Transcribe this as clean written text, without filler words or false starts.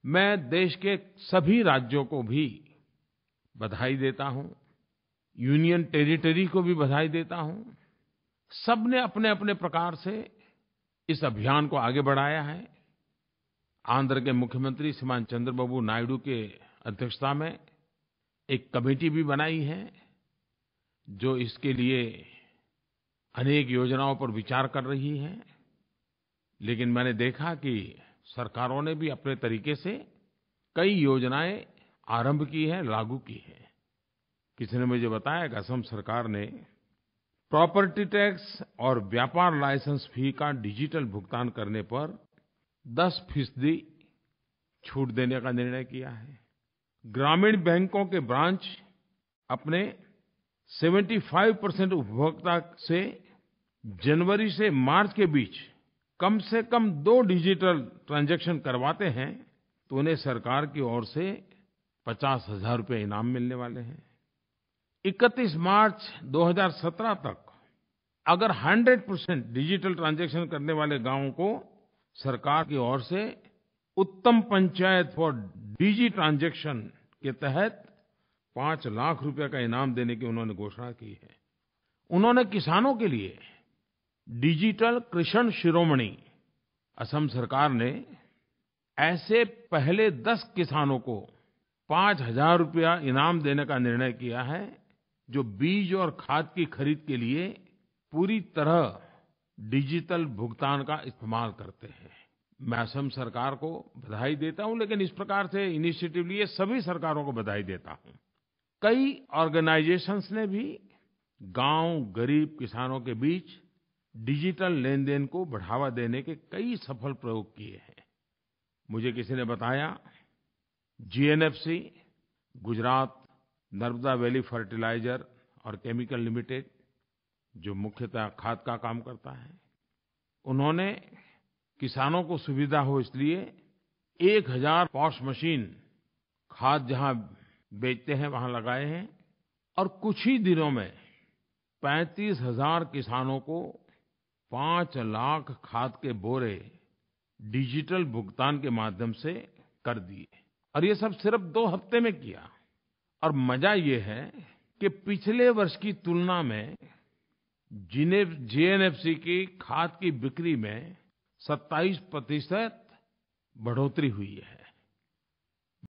मैं देश के सभी राज्यों को भी बधाई देता हूँ, यूनियन टेरिटरी को भी बधाई देता हूँ। सबने अपनेअपने प्रकार से इस अभियान को आगे बढ़ाया है। आंध्र के मुख्यमंत्री श्रीमान चंद्रबाबू नायडू के अध्यक्षता में एक कमेटी भी बनाई है, जो इसके लिए अनेक योजनाओं पर विचार कर रही है। लेकिन मैंने देखा कि सरकारों ने भी अपने तरीक़े से कई योजनाएँ आरंभ की हैं, लागू की हैं। किसी ने मुझे बताया कि असम सरकार ने प्रॉपर्टी टैक्स और व्यापार लाइसेंस फी का डिजिटल भुगतान करने पर 10% छूट देने का निर्णय किया है। ग्रामीण बैंकों के ब्रांच अपने 75% उपभोक्ता से जनवरी से मार्च के बीच कम से कम 2 डिजिटल ट्रांजैक्शन करवाते हैं तो उन्हें सरकार की ओर से 50,000 रुपये इनाम मिलने वाले हैं। 31 मार्च 2017 तक अगर 100% डिजिटल ट्रांजैक्शन करने वाले गाँवों को सरकार की ओर से उत्तम पंचायत फॉर डिजी ट्रांजैक्शन के तहत 5 लाख रुपये का इनाम देने की उन्होंने घोषणा की है। उन्होंने किसानों के लिए डिजिटल कृषक शिरोमणि, असम सरकार ने ऐसे पहले 10 किसानों को 5,000 रुपया इनाम देने का निर्णय किया है, जो बीज और खाद की खरीद के लिए पूरी तरह डिजिटल भुगतान का इस्तेमाल करते हैं। मैं असम सरकार को बधाई देता हूँ, लेकिन इस प्रकार से इनिशिएटिव लिए सभी सरकारों को बधाई देता हूँ। कई ऑर्गेनाइजेशंस ने भी गाँव गरीब किसानों के बीच डिजिटल लेनदेन को बढ़ावा देने के कई सफल प्रयोग किए हैं। मुझे किसी ने बताया GNFC, Gujarat Narmada valley fertiliser और केमिकल लिमिटेड, जो मुख्यतः खाद का काम करता है, उन्होंने किसानों को सुविधा हो इसलिए 1000 पॉश मशीन खाद जहाँ बेचते हैं वहाँ लगाए हैं और कुछ ही दिनों में 35,000 किसानों को 5 लाख खाद के बोरे डिजिटल भुगतान के माध्यम से कर दिए। और ये सब सिर्फ 2 हफ्ते में किया। और मज़ा ये है कि पिछले वर्ष की तुलना में जीएनएफसी की खाद की बिक्री में 27% बढ़ोतरी हुई है।